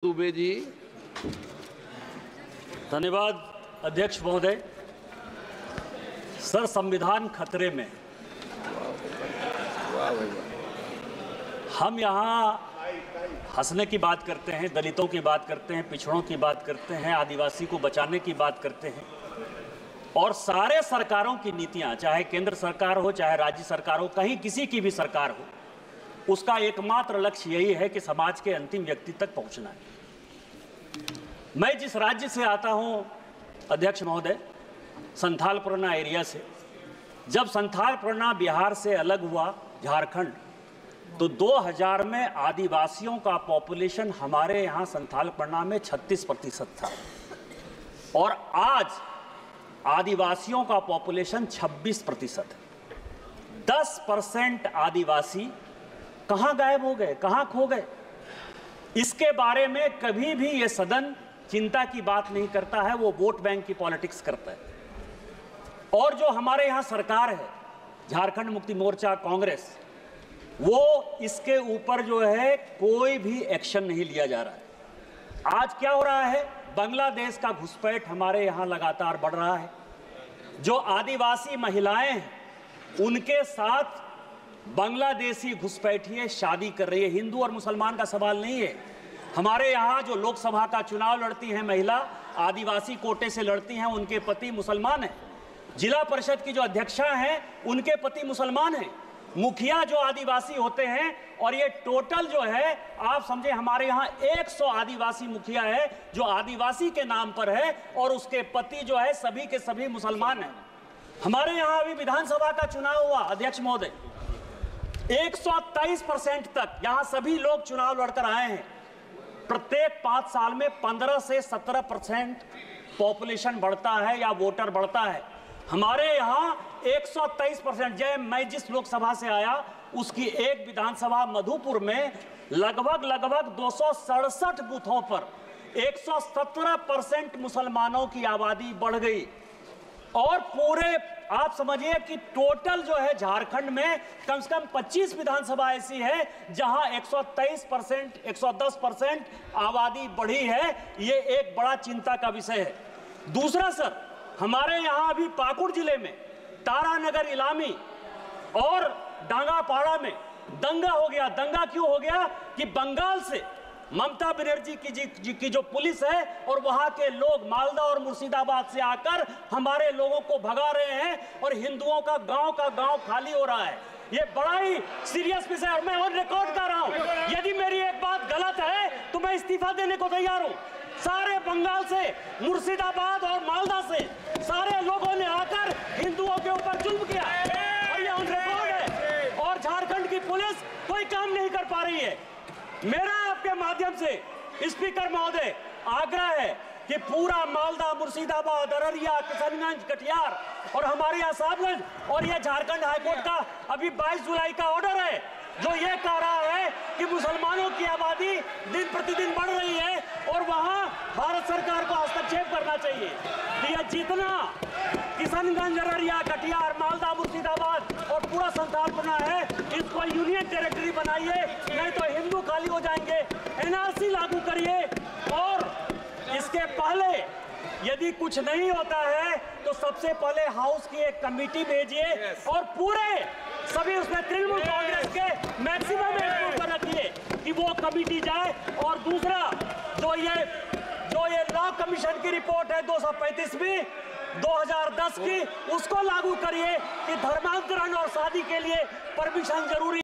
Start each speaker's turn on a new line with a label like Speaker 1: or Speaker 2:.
Speaker 1: दुबे जी।
Speaker 2: धन्यवाद अध्यक्ष महोदय। सर, संविधान खतरे में। हम यहाँ हंसने की बात करते हैं, दलितों की बात करते हैं, पिछड़ों की बात करते हैं, आदिवासी को बचाने की बात करते हैं, और सारे सरकारों की नीतियाँ, चाहे केंद्र सरकार हो चाहे राज्य सरकार हो, कहीं किसी की भी सरकार हो, उसका एकमात्र लक्ष्य यही है कि समाज के अंतिम व्यक्ति तक पहुँचना है। मैं जिस राज्य से आता हूँ अध्यक्ष महोदय, संथाल परगना एरिया से, जब संथाल परगना बिहार से अलग हुआ, झारखंड, तो 2000 में आदिवासियों का पॉपुलेशन हमारे यहाँ संथाल परगना में 36% था, और आज आदिवासियों का पॉपुलेशन 26% है। 10% आदिवासी कहाँ गायब हो गए, कहाँ खो गए? इसके बारे में कभी भी ये सदन चिंता की बात नहीं करता है, वो वोट बैंक की पॉलिटिक्स करता है। और जो हमारे यहाँ सरकार है, झारखंड मुक्ति मोर्चा, कांग्रेस, वो इसके ऊपर जो है कोई भी एक्शन नहीं लिया जा रहा है। आज क्या हो रहा है? बांग्लादेश का घुसपैठ हमारे यहाँ लगातार बढ़ रहा है। जो आदिवासी महिलाएं हैं, उनके साथ बांग्लादेशी घुसपैठिए शादी कर रही है। हिंदू और मुसलमान का सवाल नहीं है। हमारे यहाँ जो लोकसभा का चुनाव लड़ती हैं महिला, आदिवासी कोटे से लड़ती हैं, उनके पति मुसलमान हैं। जिला परिषद की जो अध्यक्षा हैं, उनके पति मुसलमान हैं। मुखिया जो आदिवासी होते हैं, और ये टोटल जो है आप समझे, हमारे यहाँ 100 आदिवासी मुखिया है जो आदिवासी के नाम पर है, और उसके पति जो है सभी के सभी मुसलमान हैं। हमारे यहाँ अभी विधानसभा का चुनाव हुआ अध्यक्ष महोदय, 123% तक यहाँ सभी लोग चुनाव लड़कर आए हैं। प्रत्येक 5 साल में 15 से 17% पॉपुलेशन बढ़ता है या वोटर बढ़ता है। हमारे यहाँ 123%। मैं जिस लोकसभा से आया, उसकी एक विधानसभा मधुपुर में लगभग 267 बूथों पर 117% मुसलमानों की आबादी बढ़ गई। और पूरे आप समझिए कि टोटल जो है झारखंड में कम से कम 25 विधानसभा ऐसी है जहां 123%, 110% आबादी बढ़ी है। ये एक बड़ा चिंता का विषय है। दूसरा सर, हमारे यहां अभी पाकुड़ जिले में तारानगर, इलामी और डांगापाड़ा में दंगा हो गया। दंगा क्यों हो गया? कि बंगाल से ममता बनर्जी की जो पुलिस है और वहां के लोग मालदा और मुर्शिदाबाद से आकर हमारे लोगों को भगा रहे हैं, और हिंदुओं का गांव खाली हो रहा है। ये बड़ा ही सीरियस विषय है, और मैं और रिकॉर्ड कर रहा हूं। यदि मेरी एक बात गलत है तो मैं इस्तीफा देने को तैयार हूं। सारे बंगाल से, मुर्शिदाबाद और मालदा से सारे लोगों ने आकर हिंदुओं के ऊपर जुल्म किया, और ये ऑन रिकॉर्ड है। और झारखंड की पुलिस कोई काम नहीं कर पा रही है। मेरा आपके माध्यम से स्पीकर महोदय आग्रह है कि पूरा मालदा, मुर्शिदाबाद, अररिया, किशनगंज, कटिहार और हमारे यहाँ साहबगंज, और ये झारखंड हाईकोर्ट का अभी 22 जुलाई का ऑर्डर है जो ये कह रहा है कि मुसलमानों की आबादी दिन प्रतिदिन बढ़ रही है, और वहाँ भारत सरकार को हस्तक्षेप करना चाहिए कि यह जितना किशनगंज, अररिया, कटिहार, मालदा, मुर्शिदाबाद और पूरा संथाल परगना है, इसको यूनियन टेरिटरी बनाइए, नहीं तो हिंदू खाली हो जाएंगे। एनआरसी लागू करिए, और इसके पहले यदि कुछ नहीं होता है तो सबसे पहले हाउस की एक कमेटी भेजिए, और पूरे सभी उसमें तृणमूल कांग्रेस के मैक्सिमम पर रखिए कि वो कमेटी जाए। और दूसरा, जो ये लॉ कमीशन की रिपोर्ट है 235वीं 2010 की, उसको लागू करिए कि धर्मांतरण और शादी के लिए परमिशन जरूरी